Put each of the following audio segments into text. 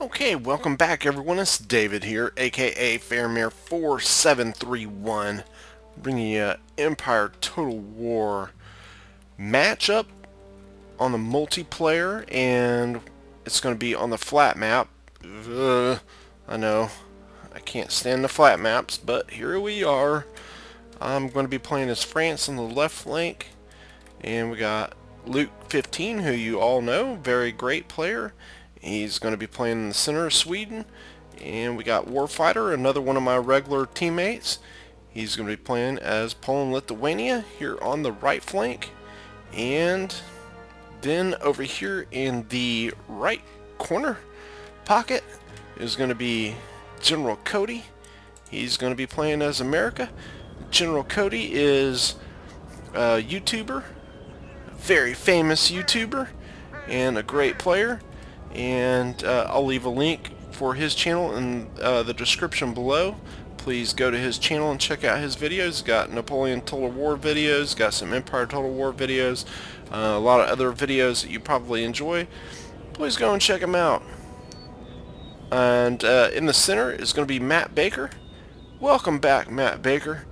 Okay, welcome back everyone. It's David here, aka Fairmere4731, bringing you Empire Total War matchup on the multiplayer, and it's going to be on the flat map. I know, I can't stand the flat maps, but here we are. I'm going to be playing as France on the left flank, and we got Luke15, who you all know, very great player. He's going to be playing in the center of Sweden. And we got Warfighter, another one of my regular teammates. He's going to be playing as Poland, Lithuania here on the right flank. And then over here in the right corner pocket is going to be Gen Cody. He's going to be playing as America. Gen Cody is a YouTuber, a very famous YouTuber, and a great player. And I'll leave a link for his channel in the description below. Please go to his channel and check out his videos. He's got Napoleon Total War videos, got some Empire Total War videos, a lot of other videos that you probably enjoy. Please go and check them out. And in the center is going to be Mattbaker. Welcome back, Mattbaker.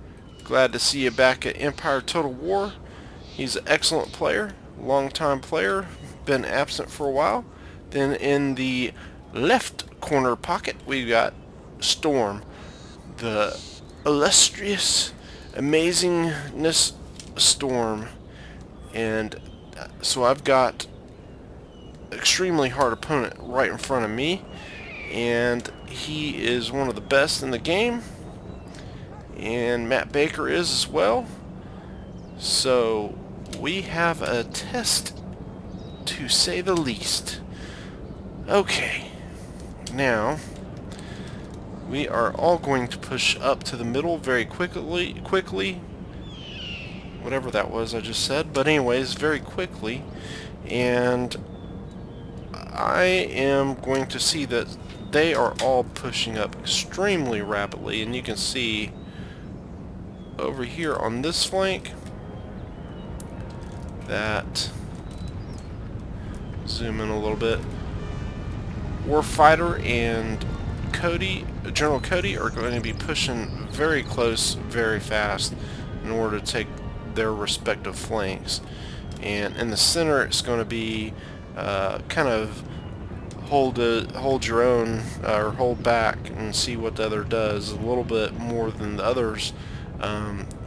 Glad to see you back at Empire Total War. He's an excellent player, long-time player, been absent for a while. Then in the left corner pocket, we got Storm, the illustrious, amazingness Storm. And so I've got extremely hard opponent right in front of me, and he is one of the best in the game, and Mattbaker is as well. So we have a test, to say the least. Okay, now we are all going to push up to the middle very quickly, whatever that was I just said, but anyways, very quickly, and I am going to see that they are all pushing up extremely rapidly, and you can see over here on this flank that, zoom in a little bit, Warfighter and General Cody are going to be pushing very close, very fast in order to take their respective flanks. And in the center, it's going to be kind of hold your own, or hold back and see what the other does a little bit more than the others.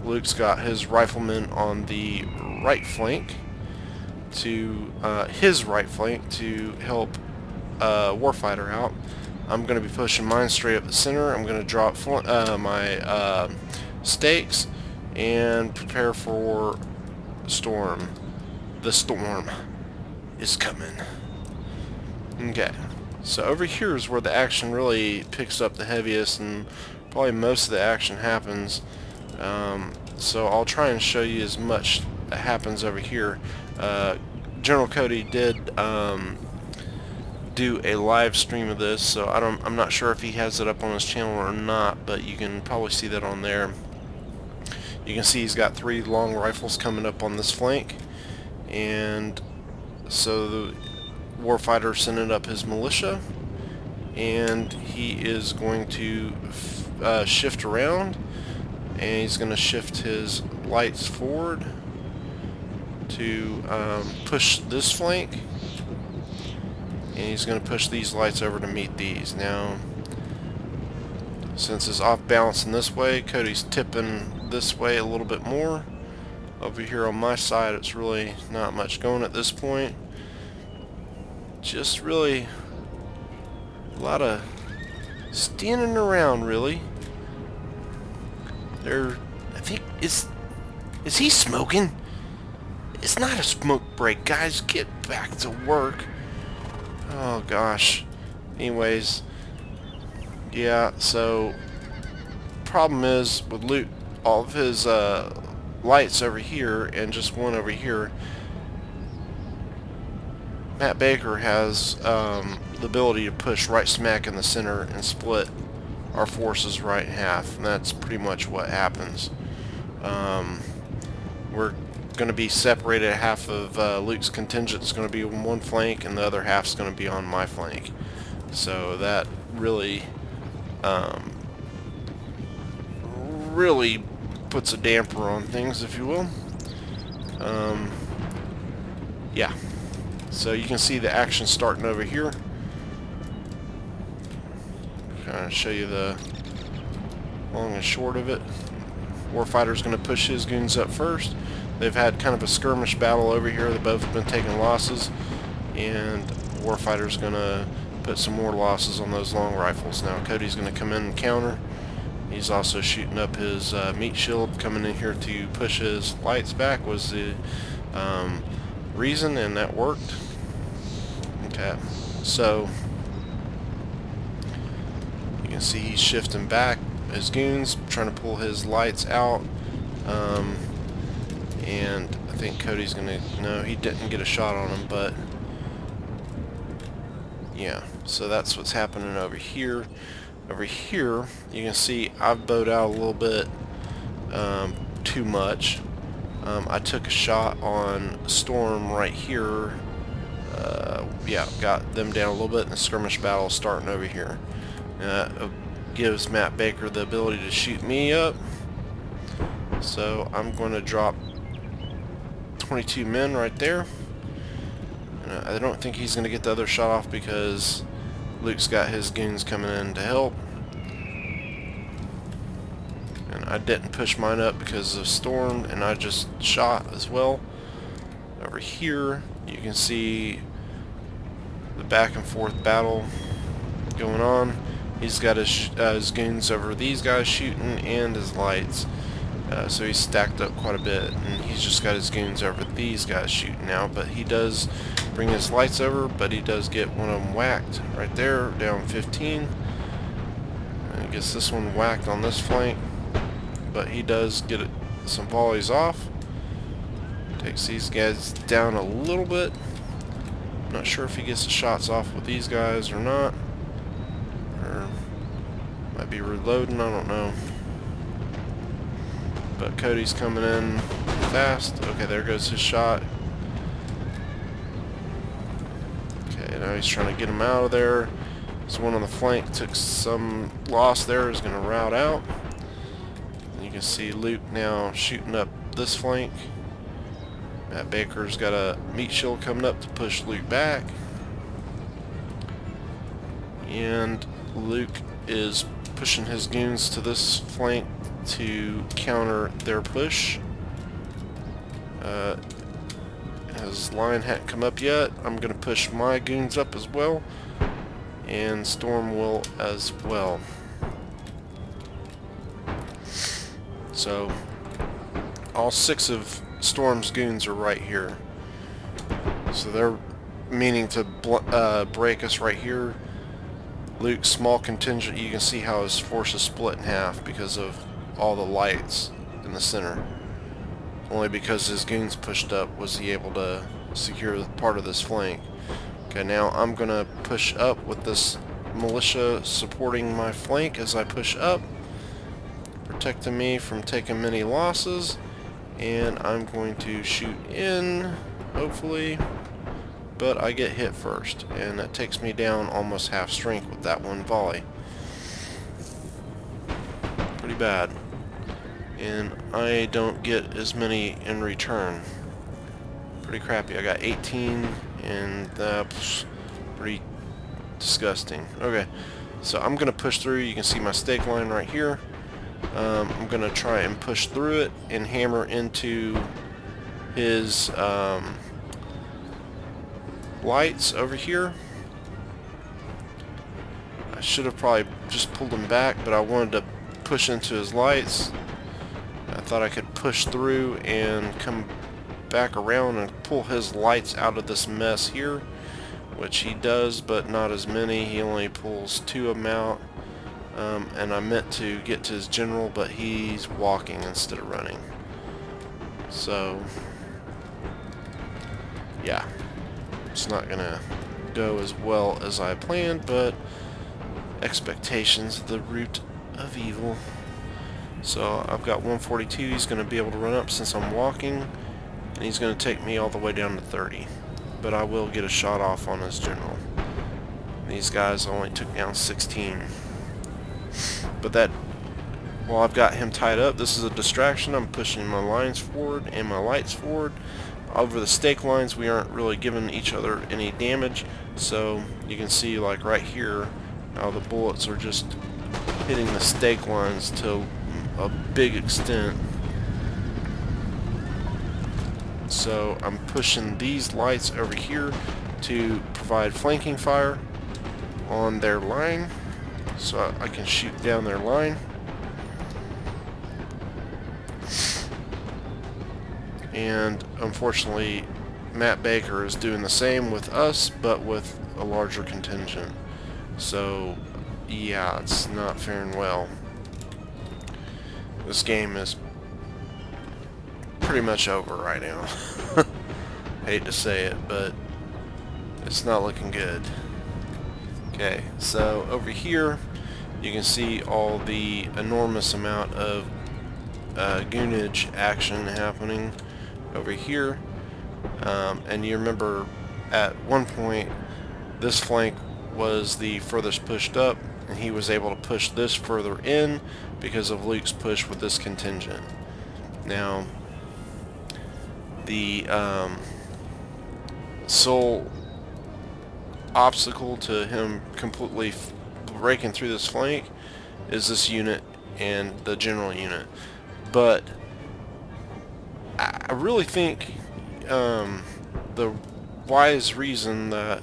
Luke's got his riflemen on the right flank to his right flank to help Warfighter out. I'm going to be pushing mine straight up the center. I'm going to drop my stakes and prepare for storm. The storm is coming. Okay, so over here is where the action really picks up the heaviest, and probably most of the action happens. So I'll try and show you as much that happens over here. General Cody did do a live stream of this, so I'm not sure if he has it up on his channel or not, but you can probably see that on there. You can see he's got 3 long rifles coming up on this flank, and so the Warfighter sending up his militia, and he is going to shift around, and he's going to shift his lights forward to push this flank, and he's going to push these lights over to meet these. Now, since it's off balance in this way, Cody's tipping this way a little bit more. Over here on my side, it's really not much going at this point. Just really a lot of standing around, really. I think, is he smoking? It's not a smoke break, guys. Get back to work. Oh gosh. Anyways, yeah, so problem is with Luke, all of his lights over here and just one over here, Mattbaker has the ability to push right smack in the center and split our forces right in half, and that's pretty much what happens. We're going to be separated. Half of Luke's contingent is going to be on one flank, and the other half is going to be on my flank. So that really really puts a damper on things, if you will. Yeah. So you can see the action starting over here. Kind of show you the long and short of it. Warfighter's going to push his goons up first. They've had kind of a skirmish battle over here. They both have been taking losses, and Warfighter's going to put some more losses on those long rifles. Now Cody's going to come in and counter. He's also shooting up his meat shield, coming in here to push his lights back was the reason, and that worked. Okay, so you can see he's shifting back his goons, trying to pull his lights out, and I think Cody's gonna, no, he didn't get a shot on him, but yeah, so that's what's happening over here. Over here, you can see I've bowed out a little bit too much. I took a shot on Storm right here. Yeah, got them down a little bit, and the skirmish battle starting over here. Gives Mattbaker the ability to shoot me up. So I'm going to drop 22 men right there. And I don't think he's going to get the other shot off because Luke's got his goons coming in to help. And I didn't push mine up because of Storm, and I just shot as well. Over here, you can see the back and forth battle going on. He's got his goons over these guys shooting and his lights. So he's stacked up quite a bit, and he's just got his goons over these guys shooting now. But he does bring his lights over, but he does get one of them whacked right there, down 15. And he gets this one whacked on this flank, but he does get some volleys off. Takes these guys down a little bit. Not sure if he gets the shots off with these guys or not. Or might be reloading, I don't know. But Cody's coming in fast. Okay, there goes his shot. Okay, now he's trying to get him out of there. There's one on the flank, took some loss there, is going to route out. And you can see Luke now shooting up this flank. Mattbaker's got a meat shield coming up to push Luke back. And Luke is pushing his goons to this flank to counter their push. His line hadn't come up yet. I'm going to push my goons up as well, and Storm will as well. So all 6 of Storm's goons are right here. So they're meaning to break us right here. Luke's small contingent, you can see how his force is split in half because of all the lights in the center. Only because his goons pushed up was he able to secure part of this flank. Okay, now I'm going to push up with this militia supporting my flank as I push up, protecting me from taking many losses. And I'm going to shoot in, hopefully, but I get hit first, and that takes me down almost half strength with that one volley. Pretty bad. And I don't get as many in return. Pretty crappy. I got 18, and that's pretty disgusting. Okay, so I'm going to push through. You can see my stake line right here. I'm going to try and push through it and hammer into his lights over here. I should have probably just pulled him back, but I wanted to push into his lights. I thought I could push through and come back around and pull his lights out of this mess here, which he does, but not as many. He only pulls 2 of them out. And I meant to get to his general, but he's walking instead of running. So, yeah, it's not gonna go as well as I planned, but expectations are the root of evil. So I've got 142. He's gonna be able to run up since I'm walking, and he's gonna take me all the way down to 30. But I will get a shot off on his general. These guys only took down 16. But that, while I've got him tied up, this is a distraction. I'm pushing my lines forward and my lights forward. Over the stake lines, we aren't really giving each other any damage. So you can see, like right here, how the bullets are just hitting the stake lines to a big extent. So I'm pushing these lights over here to provide flanking fire on their line, so I can shoot down their line. And unfortunately, Mattbaker is doing the same with us, but with a larger contingent. So yeah, it's not faring well. This game is pretty much over right now. Hate to say it, but it's not looking good. Okay, so over here you can see all the enormous amount of goonage action happening over here. And you remember at one point this flank was the furthest pushed up, and he was able to push this further in because of Luke's push with this contingent. Now, the sole obstacle to him completely breaking through this flank is this unit and the general unit. But I really think the wise reason that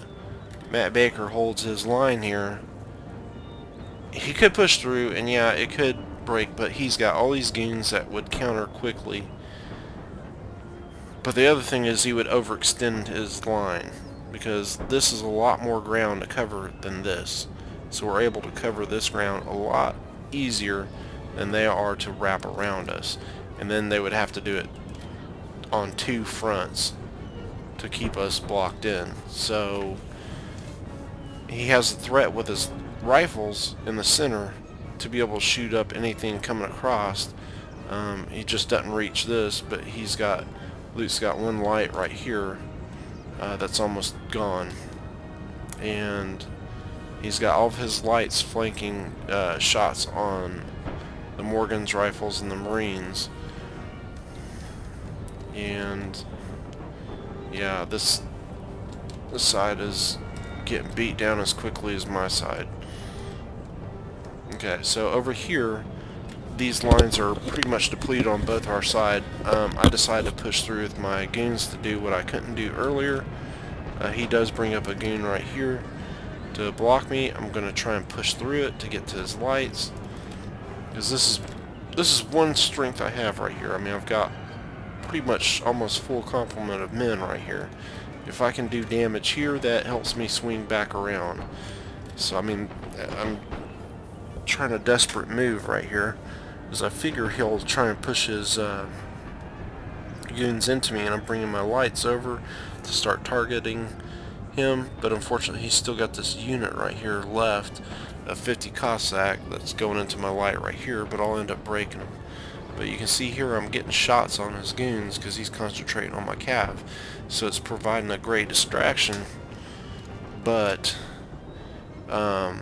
Mattbaker holds his line here, he could push through, and yeah, it could break, but he's got all these goons that would counter quickly. But the other thing is he would overextend his line, because this is a lot more ground to cover than this. So we're able to cover this ground a lot easier than they are to wrap around us. And then they would have to do it on two fronts to keep us blocked in. So he has a threat with his rifles in the center to be able to shoot up anything coming across. He just doesn't reach this, but Luke's got one light right here that's almost gone, and he's got all of his lights flanking shots on the Morgan's rifles and the Marines. And yeah, this side is getting beat down as quickly as my side. Okay, so over here these lines are pretty much depleted on both our side. I decided to push through with my goons to do what I couldn't do earlier. He does bring up a goon right here to block me. I'm going to try and push through it to get to his lights, because this is one strength I have right here. I mean, I've got pretty much almost full complement of men right here. If I can do damage here, that helps me swing back around. So I mean, I'm trying a desperate move right here, because I figure he'll try and push his goons into me, and I'm bringing my lights over to start targeting him. But unfortunately, he's still got this unit right here left, a 50 Cossack that's going into my light right here, but I'll end up breaking him. But you can see here I'm getting shots on his goons because he's concentrating on my cav, so it's providing a great distraction, but not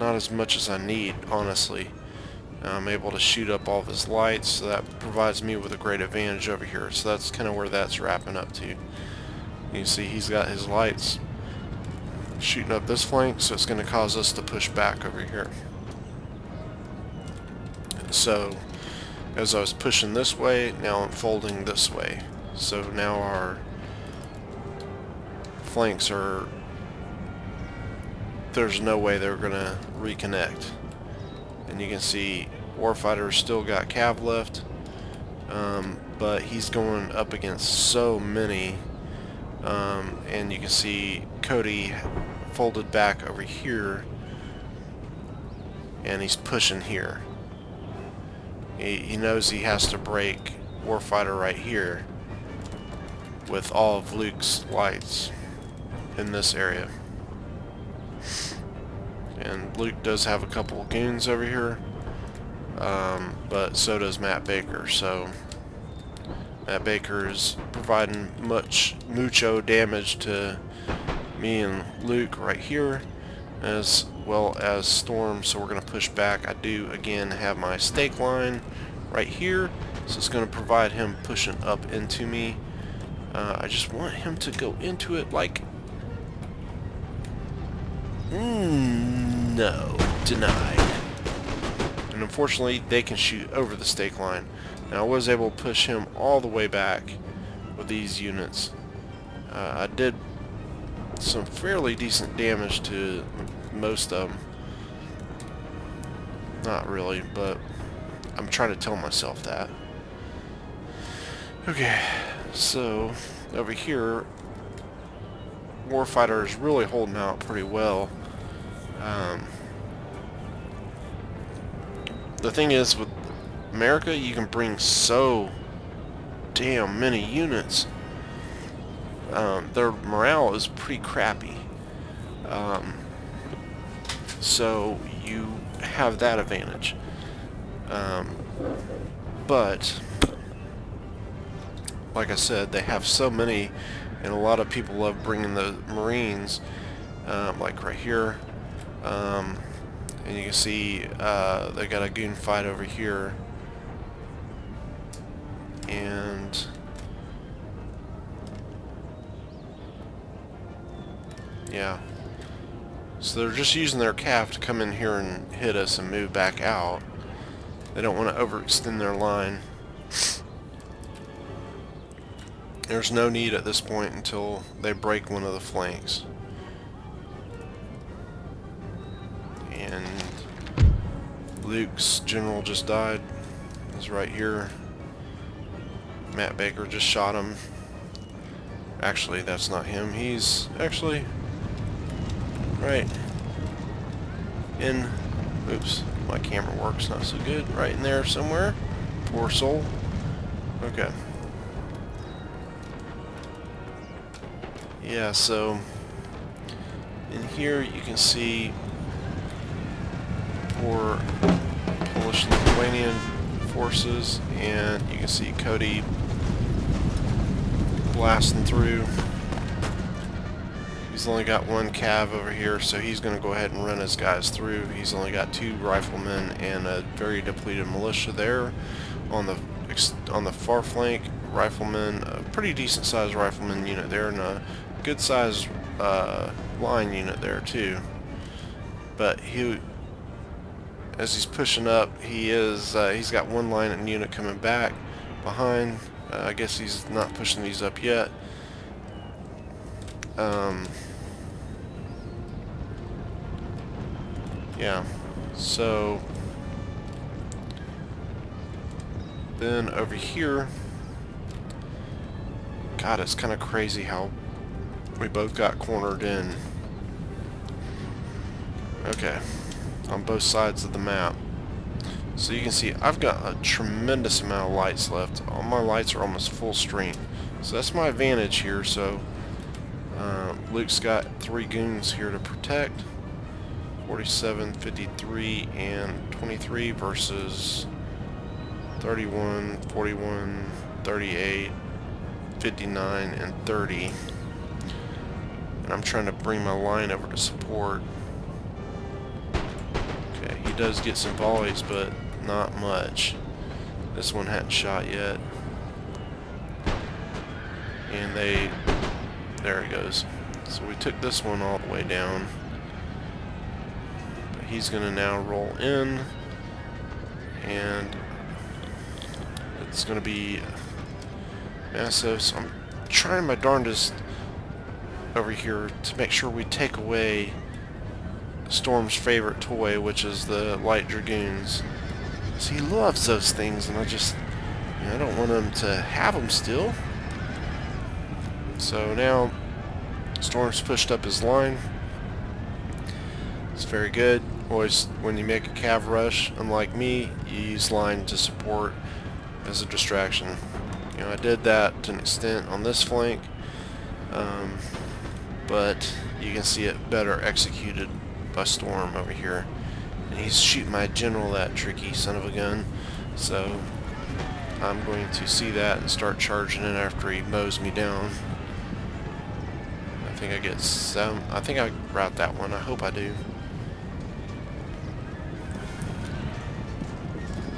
as much as I need, honestly. I'm able to shoot up all of his lights, so that provides me with a great advantage over here. So that's kind of where that's wrapping up to. You can see he's got his lights shooting up this flank, so it's going to cause us to push back over here. So as I was pushing this way, now I'm folding this way. So now our flanks are, there's no way they're going to reconnect. And you can see Warfighter's still got cav left, but he's going up against so many, and you can see Cody folded back over here, and he's pushing here. He knows he has to break Warfighter right here with all of Luke's lights in this area. And Luke does have a couple of goons over here, but so does Mattbaker. So Mattbaker is providing mucho damage to me and Luke right here, as well as Storm, so we're going to push back. I do again have my stake line right here, so it's going to provide him pushing up into me. I just want him to go into it like... no, denied. And unfortunately they can shoot over the stake line. Now I was able to push him all the way back with these units. I did some fairly decent damage to most of them. Not really, but I'm trying to tell myself that. Okay, so over here, Warfighter is really holding out pretty well. The thing is, with America, you can bring so damn many units. Their morale is pretty crappy. So you have that advantage. But like I said, they have so many, and a lot of people love bringing the Marines, like right here. And you can see they got a goon fight over here, and yeah, so they're just using their cav to come in here and hit us and move back out. They don't want to overextend their line. There's no need at this point until they break one of the flanks. And Luke's general just died. He's right here. Mattbaker just shot him. Actually, that's not him. He's actually right in... oops, my camera works not so good. Right in there somewhere. Poor soul. Okay. Yeah, so in here you can see poor Polish-Lithuanian forces, and you can see Cody blasting through. He's only got one cav over here, so he's going to go ahead and run his guys through. He's only got 2 riflemen and a very depleted militia there. On the far flank, riflemen, a pretty decent sized rifleman unit there, and a good sized line unit there too. But as he's pushing up, he's got one line and unit coming back behind. I guess he's not pushing these up yet. Yeah, so then over here, God, it's kind of crazy how we both got cornered in. Okay, on both sides of the map. So you can see I've got a tremendous amount of lights left. All my lights are almost full strength. So that's my advantage here. So Luke's got 3 goons here to protect. 47, 53, and 23 versus 31, 41, 38, 59, and 30. And I'm trying to bring my line over to support. Okay, he does get some volleys, but not much. This one hadn't shot yet. And there he goes. So we took this one all the way down. But he's going to now roll in. And it's going to be massive. So I'm trying my darndest over here to make sure we take away Storm's favorite toy, which is the light dragoons. So he loves those things, and I don't want him to have them still. So now Storm's pushed up his line. It's very good. Always, when you make a cav rush, unlike me, you use line to support as a distraction. You know, I did that to an extent on this flank, but you can see it better executed by Storm over here. And he's shooting my general, that tricky son of a gun. So I'm going to see that and start charging it after he mows me down. I think I get some. I think I route that one. I hope I do.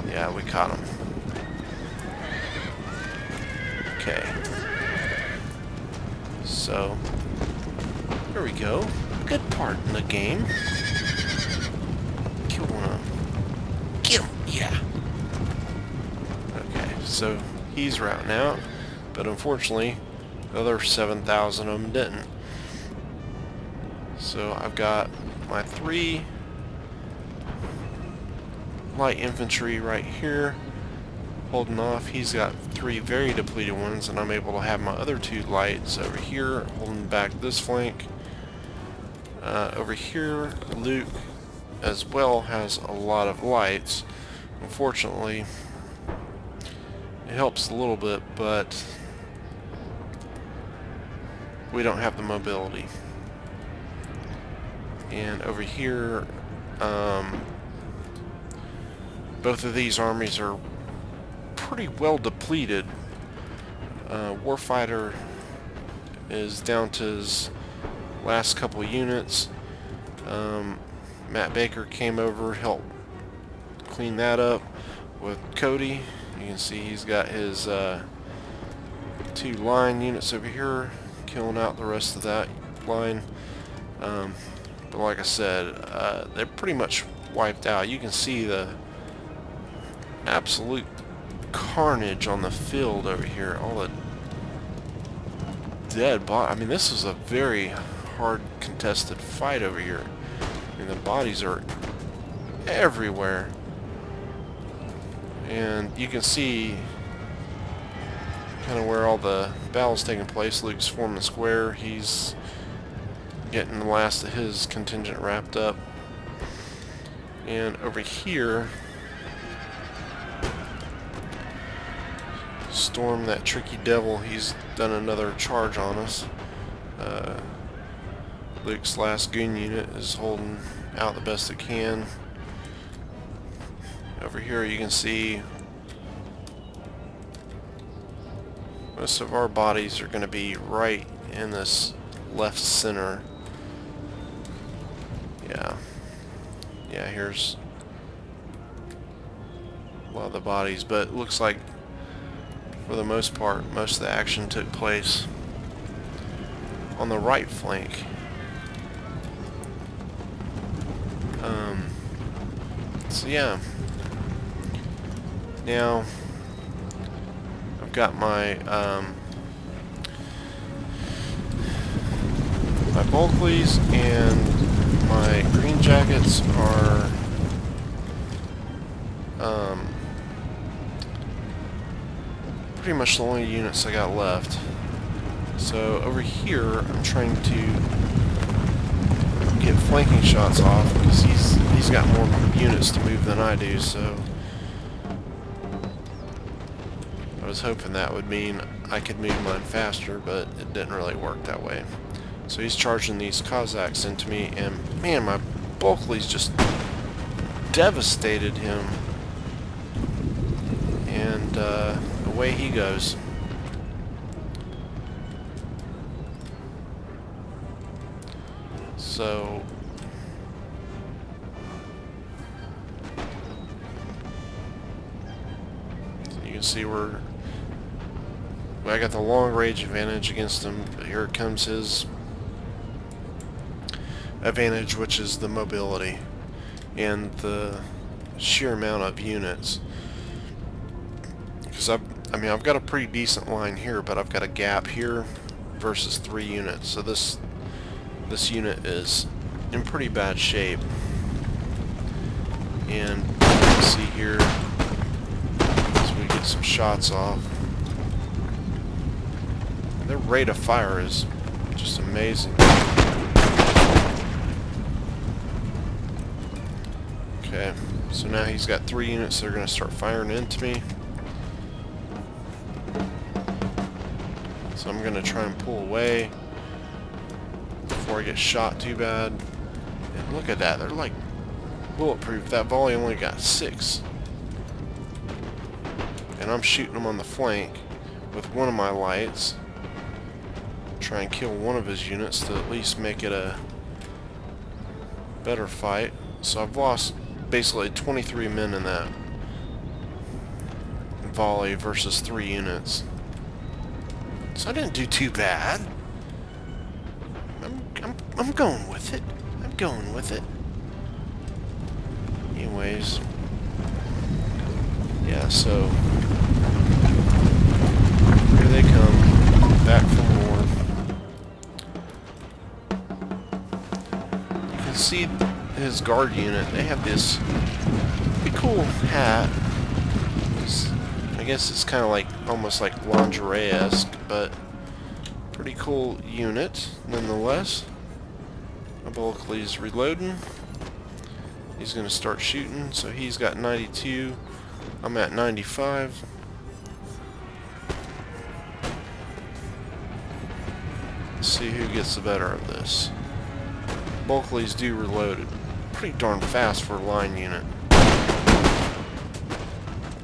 Yeah, we caught him. Okay. So, here we go. Good part in the game. Kill one of them. Kill him! Yeah. Okay, so he's routing out, but unfortunately, the other 7,000 of them didn't. So I've got my 3 light infantry right here holding off. He's got 3 very depleted ones, and I'm able to have my other 2 lights over here holding back this flank. Over here, Luke as well has a lot of lights. Unfortunately, it helps a little bit, but we don't have the mobility. And over here, both of these armies are pretty well depleted. Warfighter is down to his last couple units. Mattbaker came over, helped clean that up with Cody. You can see he's got his 2 line units over here, killing out the rest of that line. But like I said, they're pretty much wiped out. You can see the absolute carnage on the field over here. All the dead bodies. I mean, this is a very hard contested fight over here. I mean, the bodies are everywhere. And you can see kind of where all the battle's taking place. Luke's forming a square. He's getting the last of his contingent wrapped up. And over here, Storm, that tricky devil, he's done another charge on us. Luke's last goon unit is holding out the best it can. Over here you can see most of our bodies are going to be right in this left center. Yeah, here's a lot of the bodies, but it looks like for the most part most of the action took place on the right flank. So yeah, now I've got my my Bulkleys and my Green Jackets are pretty much the only units I got left. So over here I'm trying to get flanking shots off because he's got more units to move than I do, so I was hoping that would mean I could move mine faster, but it didn't really work that way. So he's charging these Cossacks into me, and man, my Bulkleys just devastated him, and away he goes. So you can see I got the long range advantage against him, but here comes his advantage, which is the mobility and the sheer amount of units. Because I've got a pretty decent line here, but I've got a gap here versus 3 units, so this unit is in pretty bad shape. And you can see here as we get some shots off, their rate of fire is just amazing. Okay, so now he's got 3 units that are going to start firing into me. So I'm going to try and pull away before I get shot too bad. And look at that, they're like bulletproof. That volley only got 6. And I'm shooting them on the flank with one of my lights. Try and kill one of his units to at least make it a better fight. So I've lost basically 23 men in that volley versus 3 units. So I didn't do too bad. I'm going with it. I'm going with it. Anyways, yeah, so here they come, back for more. You can see his guard unit, they have this pretty cool hat. I guess it's kind of like, almost like lingerie-esque, but pretty cool unit, nonetheless. Bulkley's reloading. He's going to start shooting, so he's got 92. I'm at 95. Let's see who gets the better of this. Bulkley's do reloaded. Pretty darn fast for a line unit.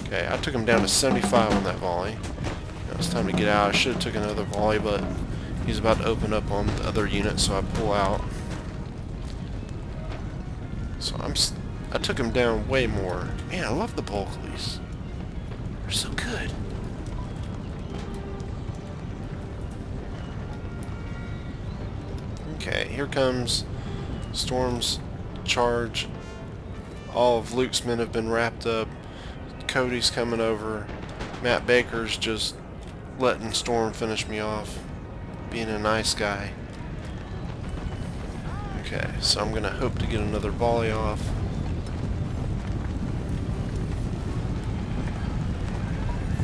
Okay, I took him down to 75 on that volley. Now it's time to get out. I should have took another volley, but he's about to open up on the other unit, so I pull out. So I took him down way more. Man, I love the Bulkleys. They're so good. Okay, here comes Storm's charge. All of Luke's men have been wrapped up. Cody's coming over. Mattbaker's just letting Storm finish me off. Being a nice guy. Okay, so I'm gonna hope to get another volley off.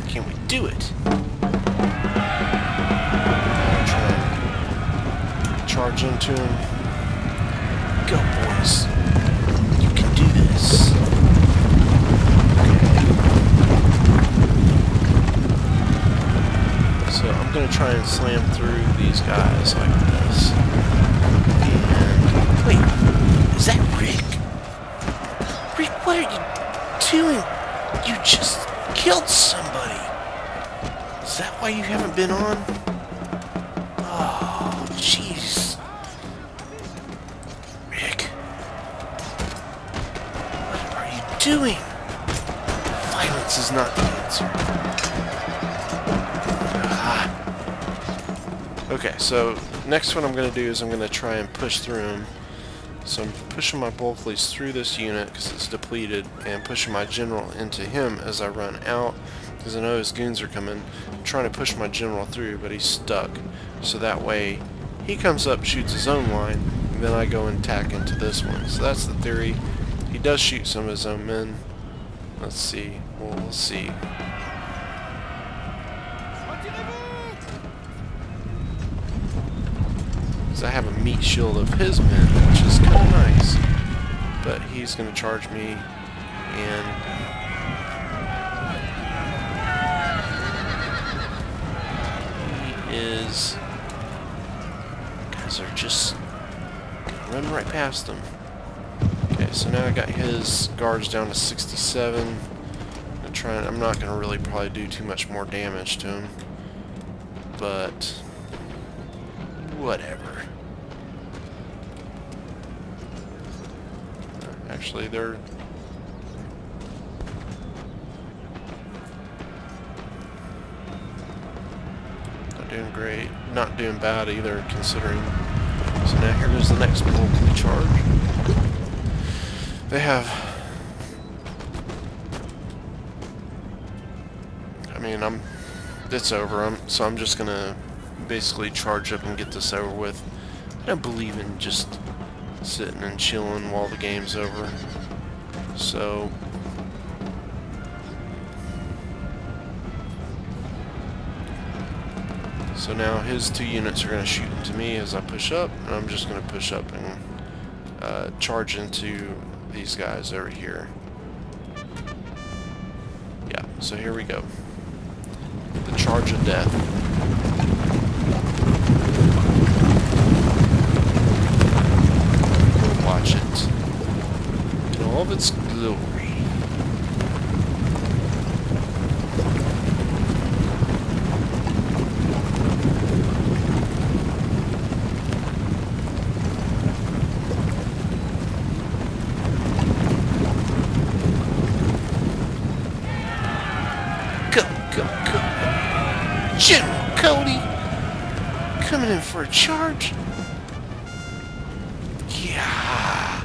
Can we do it? Try and charge into him. Go, boys. You can do this. Okay. So I'm gonna try and slam through these guys like this. Wait, is that Rick? Rick, what are you doing? You just killed somebody. Is that why you haven't been on? Oh, jeez. Rick. What are you doing? Violence is not the answer. Okay, so next what I'm going to do is I'm going to try and push through him. So I'm pushing my Bulkleys through this unit because it's depleted, and pushing my general into him as I run out because I know his goons are coming. I'm trying to push my general through, but he's stuck. So that way he comes up, shoots his own line, and then I go and tack into this one. So that's the theory. He does shoot some of his own men. Let's see. Well, we'll see. I have a meat shield of his men, which is kind of nice. But he's going to charge me, and he is... Guys are just running right past him. Okay, so now I got his guards down to 67. I'm not going to really probably do too much more damage to him, but whatever. Actually, they're not doing great. Not doing bad either, considering. So now here goes the next Bulkley charge. They have... I mean, it's over. So I'm just gonna basically charge up and get this over with. I don't believe in just sitting and chilling while the game's over. So now his 2 units are going to shoot into me as I push up, and I'm just going to push up and charge into these guys over here. Yeah, so here we go. The charge of death. Watch it in all of its glory. for a charge. Yeah.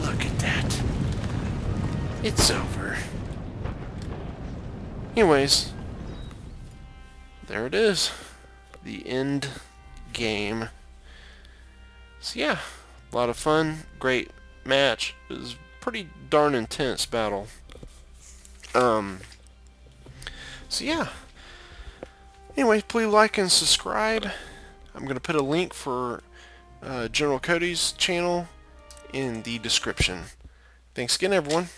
Look at that. It's over. Anyways, there it is. The end game. So yeah, a lot of fun. Great match. It was a pretty darn intense battle. So yeah. Anyway, please like and subscribe. I'm going to put a link for General Cody's channel in the description. Thanks again, everyone.